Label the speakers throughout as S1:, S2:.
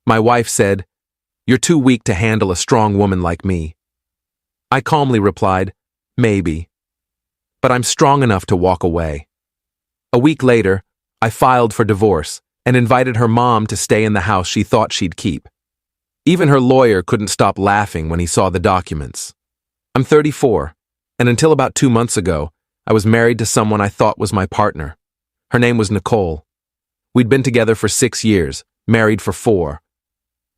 S1: My wife said, "You're too weak to handle a strong woman like me." I calmly replied, "Maybe. But I'm strong enough to walk away." A week later, I filed for divorce and invited her mom to stay in the house she thought she'd keep. Even her lawyer couldn't stop laughing when he saw the documents. I'm 34, and until about 2 months ago, I was married to someone I thought was my partner. Her name was Nicole. We'd been together for 6 years, married for 4.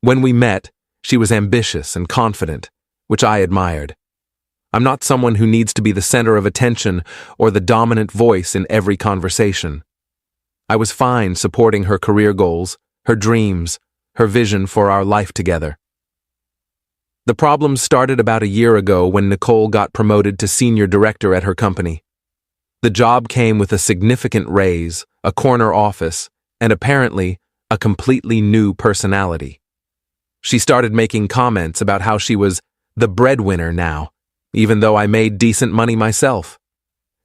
S1: When we met, she was ambitious and confident, which I admired. I'm not someone who needs to be the center of attention or the dominant voice in every conversation. I was fine supporting her career goals, her dreams, her vision for our life together. The problems started about a year ago when Nicole got promoted to senior director at her company. The job came with a significant raise, a corner office, and apparently a completely new personality. She started making comments about how she was the breadwinner now, even though I made decent money myself.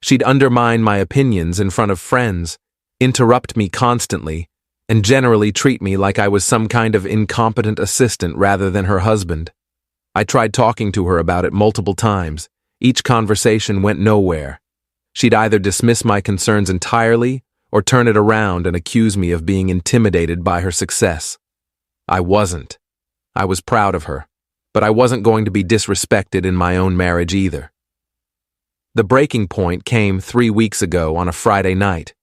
S1: She'd undermine my opinions in front of friends, interrupt me constantly, and generally treat me like I was some kind of incompetent assistant rather than her husband. I tried talking to her about it multiple times. Each conversation went nowhere. She'd either dismiss my concerns entirely or turn it around and accuse me of being intimidated by her success. I wasn't. I was proud of her, but I wasn't going to be disrespected in my own marriage either. The breaking point came 3 weeks ago on a Friday night.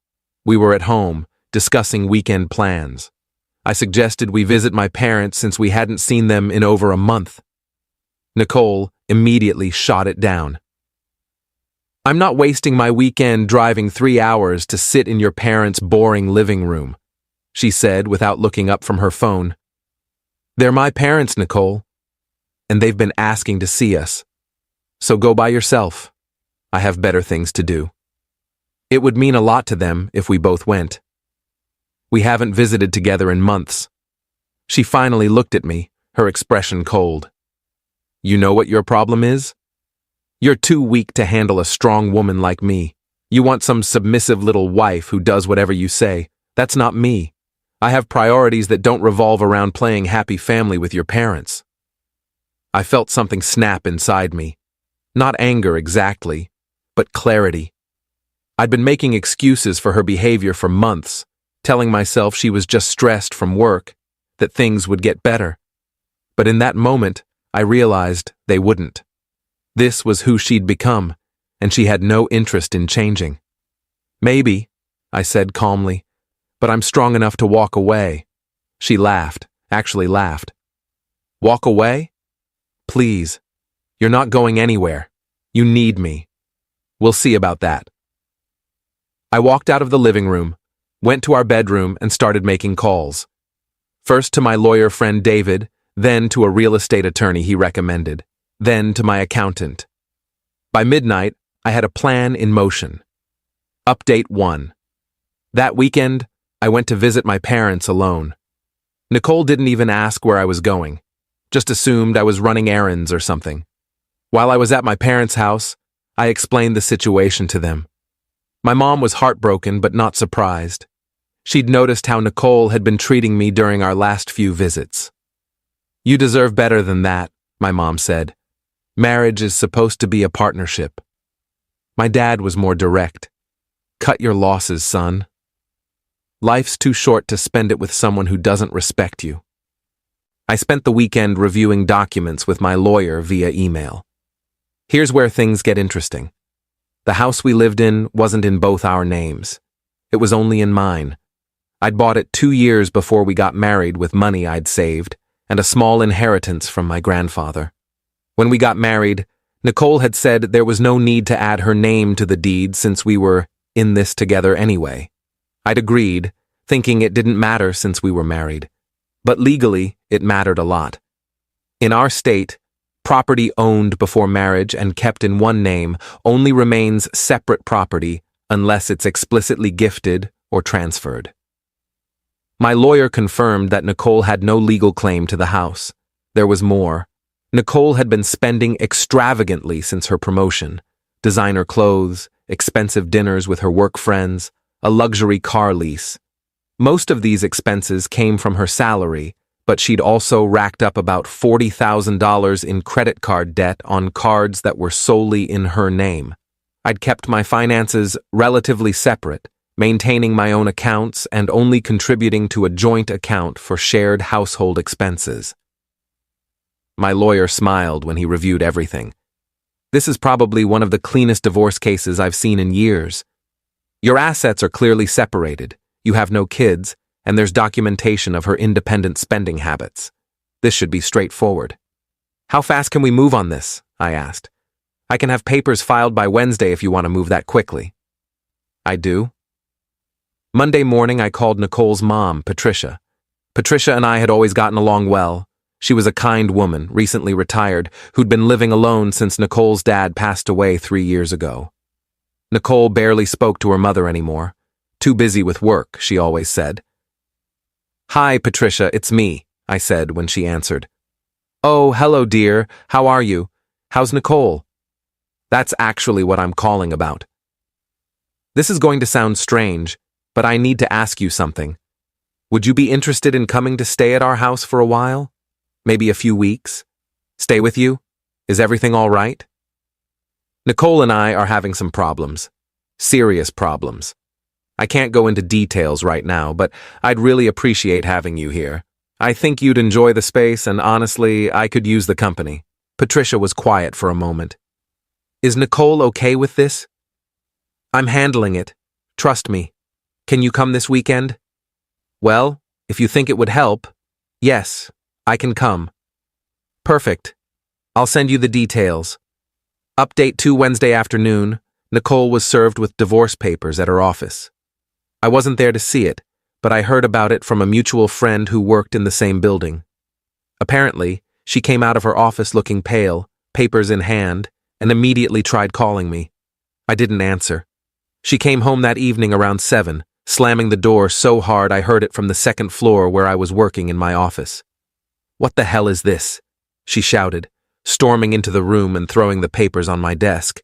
S1: We were at home, discussing weekend plans. I suggested we visit my parents since we hadn't seen them in over a month. Nicole immediately shot it down. "I'm not wasting my weekend driving 3 hours to sit in your parents' boring living room," she said without looking up from her phone. "They're my parents, Nicole, and they've been asking to see us. So go by yourself. I have better things to do." It would mean a lot to them if we both went. We haven't visited together in months. She finally looked at me, her expression cold. "You know what your problem is? You're too weak to handle a strong woman like me. You want some submissive little wife who does whatever you say. That's not me. I have priorities that don't revolve around playing happy family with your parents." I felt something snap inside me. Not anger exactly, but clarity. I'd been making excuses for her behavior for months, telling myself she was just stressed from work, that things would get better. But in that moment, I realized they wouldn't. This was who she'd become, and she had no interest in changing. "Maybe," I said calmly, "but I'm strong enough to walk away." She laughed, actually laughed. "Walk away? Please. You're not going anywhere. You need me. We'll see about that." I walked out of the living room, went to our bedroom, and started making calls. First to my lawyer friend David, then to a real estate attorney he recommended, then to my accountant. By midnight, I had a plan in motion. Update 1. That weekend, I went to visit my parents alone. Nicole didn't even ask where I was going, just assumed I was running errands or something. While I was at my parents' house, I explained the situation to them. My mom was heartbroken but not surprised. She'd noticed how Nicole had been treating me during our last few visits. "You deserve better than that," my mom said. "Marriage is supposed to be a partnership." My dad was more direct. "Cut your losses, son. Life's too short to spend it with someone who doesn't respect you." I spent the weekend reviewing documents with my lawyer via email. Here's where things get interesting. The house we lived in wasn't in both our names. It was only in mine. I'd bought it 2 years before we got married with money I'd saved and a small inheritance from my grandfather. When we got married, Nicole had said there was no need to add her name to the deed since we were in this together anyway. I'd agreed, thinking it didn't matter since we were married. But legally, it mattered a lot. In our state, property owned before marriage and kept in one name only remains separate property unless it's explicitly gifted or transferred. My lawyer confirmed that Nicole had no legal claim to the house. There was more. Nicole had been spending extravagantly since her promotion. Designer clothes, expensive dinners with her work friends, a luxury car lease. Most of these expenses came from her salary, but she'd also racked up about $40,000 in credit card debt on cards that were solely in her name. I'd kept my finances relatively separate, maintaining my own accounts and only contributing to a joint account for shared household expenses. My lawyer smiled when he reviewed everything. This is probably one of the cleanest divorce cases I've seen in years. Your assets are clearly separated, you have no kids, and there's documentation of her independent spending habits. This should be straightforward. How fast can we move on this? I asked. I can have papers filed by Wednesday if you want to move that quickly. I do. Monday morning, I called Nicole's mom, Patricia. Patricia and I had always gotten along well. She was a kind woman, recently retired, who'd been living alone since Nicole's dad passed away 3 years ago. Nicole barely spoke to her mother anymore. Too busy with work, she always said. "Hi, Patricia, it's me," I said when she answered. "Oh, hello, dear. How are you? How's Nicole?" "That's actually what I'm calling about." "This is going to sound strange, but I need to ask you something. Would you be interested in coming to stay at our house for a while? Maybe a few weeks? Stay with you? Is everything all right?" Nicole and I are having some problems. Serious problems. I can't go into details right now, but I'd really appreciate having you here. I think you'd enjoy the space, and honestly, I could use the company. Patricia was quiet for a moment. "Is Nicole okay with this?" "I'm handling it. Trust me. Can you come this weekend?" "Well, if you think it would help, yes, I can come." "Perfect. I'll send you the details." Update 2 Wednesday afternoon, Nicole was served with divorce papers at her office. I wasn't there to see it, but I heard about it from a mutual friend who worked in the same building. Apparently, she came out of her office looking pale, papers in hand, and immediately tried calling me. I didn't answer. She came home that evening around 7, slamming the door so hard I heard it from the second floor where I was working in my office. "What the hell is this?" she shouted, storming into the room and throwing the papers on my desk.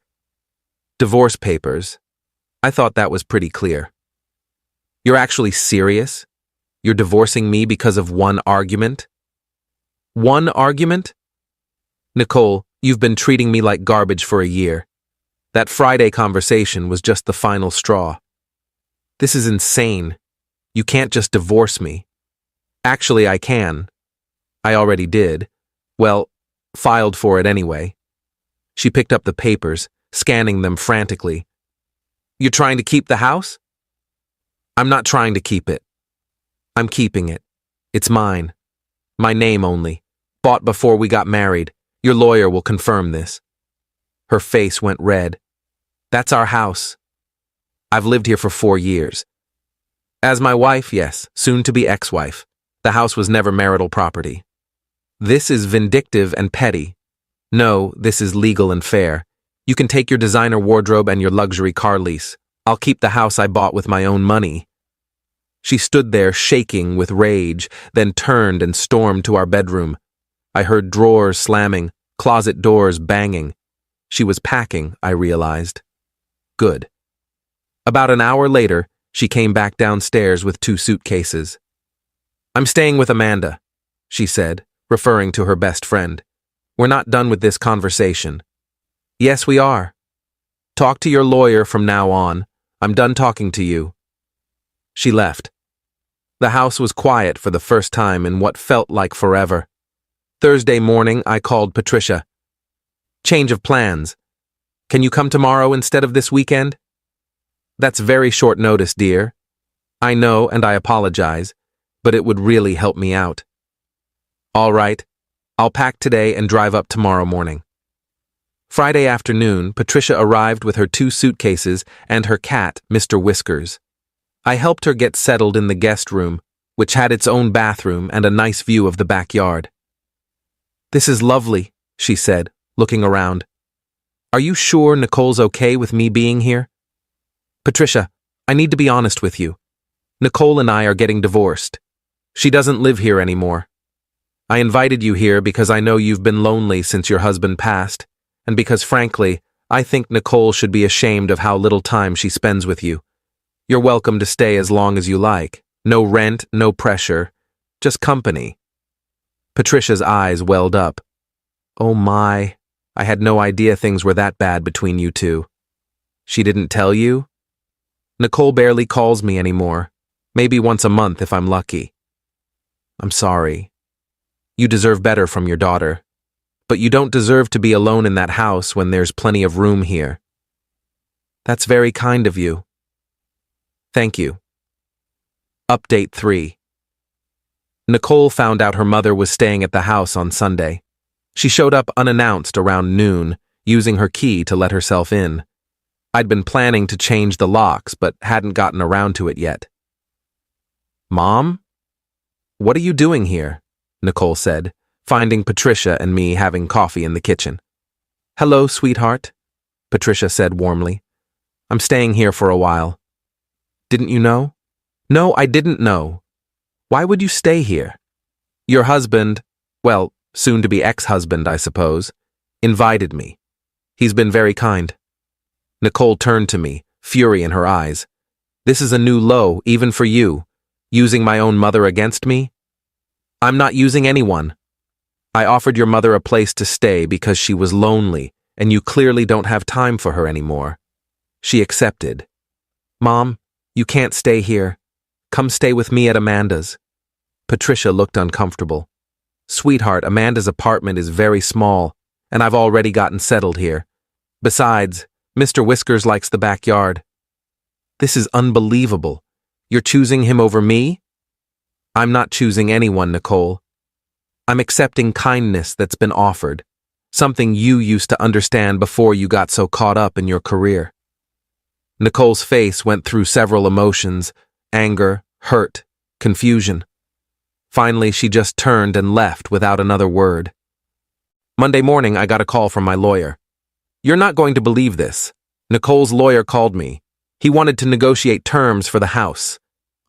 S1: "Divorce papers. I thought that was pretty clear." "You're actually serious? You're divorcing me because of one argument?" "One argument?" "Nicole, you've been treating me like garbage for a year. That Friday conversation was just the final straw. This is insane. You can't just divorce me." "Actually, I can. I already did. Well, filed for it anyway." She picked up the papers, scanning them frantically. "You're trying to keep the house?" "I'm not trying to keep it. I'm keeping it. It's mine. My name only. Bought before we got married. Your lawyer will confirm this." Her face went red. "That's our house. I've lived here for 4 years. As my wife, yes, soon to be ex-wife. The house was never marital property." "This is vindictive and petty. No, this is legal and fair. You can take your designer wardrobe and your luxury car lease. I'll keep the house I bought with my own money." She stood there shaking with rage, then turned and stormed to our bedroom. I heard drawers slamming, closet doors banging. She was packing, I realized. Good. About an hour later, she came back downstairs with 2 suitcases. "I'm staying with Amanda," she said, referring to her best friend. "We're not done with this conversation." "Yes, we are. Talk to your lawyer from now on. I'm done talking to you." She left. The house was quiet for the first time in what felt like forever. Thursday morning, I called Patricia. "Change of plans. Can you come tomorrow instead of this weekend?" "That's very short notice, dear. I know, and I apologize, but it would really help me out." "All right. I'll pack today and drive up tomorrow morning." Friday afternoon, Patricia arrived with her 2 suitcases and her cat, Mr. Whiskers. I helped her get settled in the guest room, which had its own bathroom and a nice view of the backyard. "This is lovely," she said, looking around. "Are you sure Nicole's okay with me being here?" "Patricia, I need to be honest with you. Nicole and I are getting divorced. She doesn't live here anymore. I invited you here because I know you've been lonely since your husband passed, and because, frankly, I think Nicole should be ashamed of how little time she spends with you. You're welcome to stay as long as you like. No rent, no pressure, just company. Patricia's eyes welled up. Oh my, I had no idea things were that bad between you two. She didn't tell you? Nicole barely calls me anymore. Maybe once a month if I'm lucky. I'm sorry. You deserve better from your daughter. But you don't deserve to be alone in that house when there's plenty of room here. That's very kind of you. Thank you. Update 3. Nicole found out her mother was staying at the house on Sunday. She showed up unannounced around noon, using her key to let herself in. I'd been planning to change the locks, but hadn't gotten around to it yet. Mom? What are you doing here? Nicole said, finding Patricia and me having coffee in the kitchen. Hello, sweetheart, Patricia said warmly. I'm staying here for a while. Didn't you know? No, I didn't know. Why would you stay here? Your husband, well, soon-to-be ex-husband, I suppose, invited me. He's been very kind. Nicole turned to me, fury in her eyes. This is a new low, even for you. Using my own mother against me? I'm not using anyone. I offered your mother a place to stay because she was lonely, and you clearly don't have time for her anymore. She accepted. Mom, you can't stay here. Come stay with me at Amanda's. Patricia looked uncomfortable. Sweetheart, Amanda's apartment is very small, and I've already gotten settled here. Besides, Mr. Whiskers likes the backyard. This is unbelievable. You're choosing him over me? I'm not choosing anyone, Nicole. I'm accepting kindness that's been offered, something you used to understand before you got so caught up in your career. Nicole's face went through several emotions: anger, hurt, confusion. Finally, she just turned and left without another word. Monday morning, I got a call from my lawyer. You're not going to believe this. Nicole's lawyer called me. He wanted to negotiate terms for the house.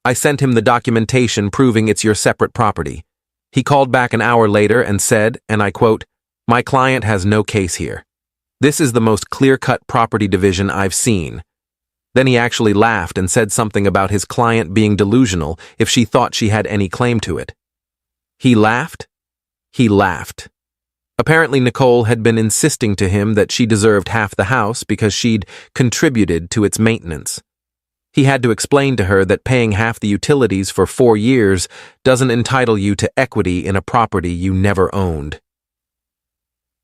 S1: I sent him the documentation proving it's your separate property. He called back an hour later and said, and I quote, "My client has no case here. This is the most clear-cut property division I've seen." Then he actually laughed and said something about his client being delusional if she thought she had any claim to it. He laughed? He laughed. Apparently Nicole had been insisting to him that she deserved half the house because she'd contributed to its maintenance. He had to explain to her that paying half the utilities for 4 years doesn't entitle you to equity in a property you never owned.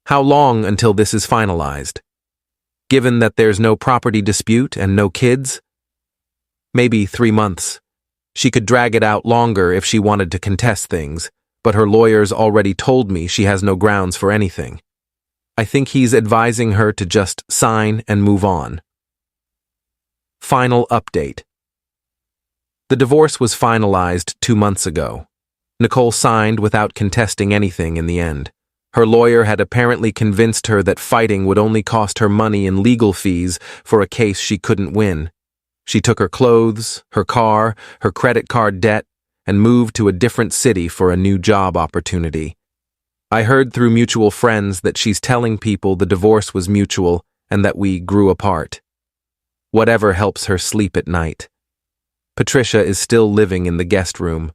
S1: How long until this is finalized? Given that there's no property dispute and no kids? Maybe 3 months. She could drag it out longer if she wanted to contest things, but her lawyers already told me she has no grounds for anything. I think he's advising her to just sign and move on. Final update. The divorce was finalized 2 months ago. Nicole signed without contesting anything in the end. Her lawyer had apparently convinced her that fighting would only cost her money in legal fees for a case she couldn't win. She took her clothes, her car, her credit card debt, and moved to a different city for a new job opportunity. I heard through mutual friends that she's telling people the divorce was mutual and that we grew apart. Whatever helps her sleep at night. Patricia is still living in the guest room.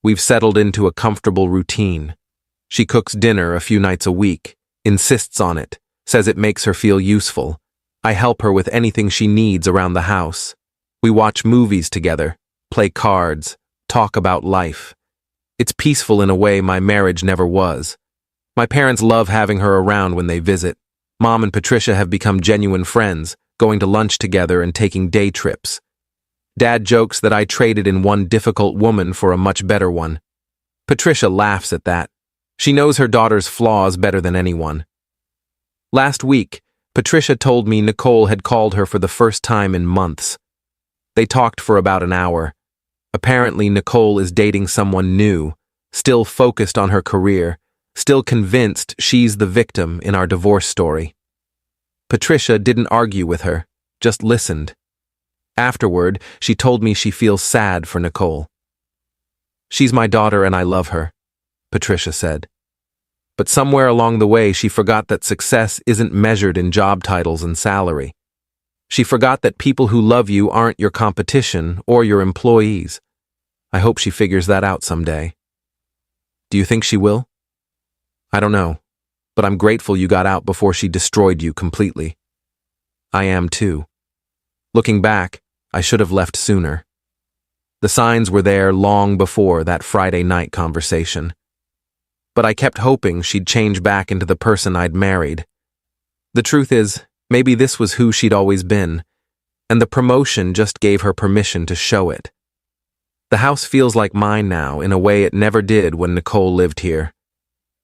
S1: We've settled into a comfortable routine. She cooks dinner a few nights a week, insists on it, says it makes her feel useful. I help her with anything she needs around the house. We watch movies together, play cards, talk about life. It's peaceful in a way my marriage never was. My parents love having her around when they visit. Mom and Patricia have become genuine friends, going to lunch together and taking day trips. Dad jokes that I traded in one difficult woman for a much better one. Patricia laughs at that. She knows her daughter's flaws better than anyone. Last week, Patricia told me Nicole had called her for the first time in months. They talked for about an hour. Apparently, Nicole is dating someone new, still focused on her career, still convinced she's the victim in our divorce story. Patricia didn't argue with her, just listened. Afterward, she told me she feels sad for Nicole. She's my daughter and I love her, Patricia said. But somewhere along the way, she forgot that success isn't measured in job titles and salary. She forgot that people who love you aren't your competition or your employees. I hope she figures that out someday. Do you think she will? I don't know, but I'm grateful you got out before she destroyed you completely. I am too. Looking back, I should have left sooner. The signs were there long before that Friday night conversation. But I kept hoping she'd change back into the person I'd married. The truth is, maybe this was who she'd always been, and the promotion just gave her permission to show it. The house feels like mine now in a way it never did when Nicole lived here.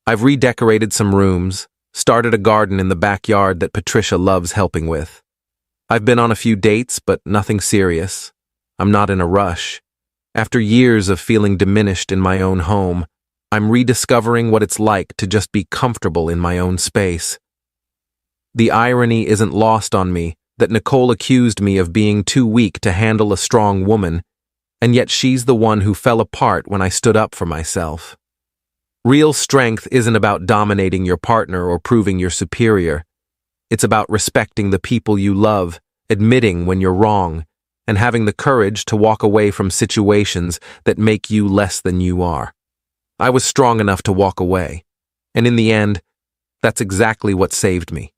S1: I've redecorated some rooms, started a garden in the backyard that Patricia loves helping with. I've been on a few dates, but nothing serious. I'm not in a rush. After years of feeling diminished in my own home, I'm rediscovering what it's like to just be comfortable in my own space. The irony isn't lost on me that Nicole accused me of being too weak to handle a strong woman, and yet she's the one who fell apart when I stood up for myself. Real strength isn't about dominating your partner or proving you're superior. It's about respecting the people you love, admitting when you're wrong, and having the courage to walk away from situations that make you less than you are. I was strong enough to walk away, and in the end, that's exactly what saved me.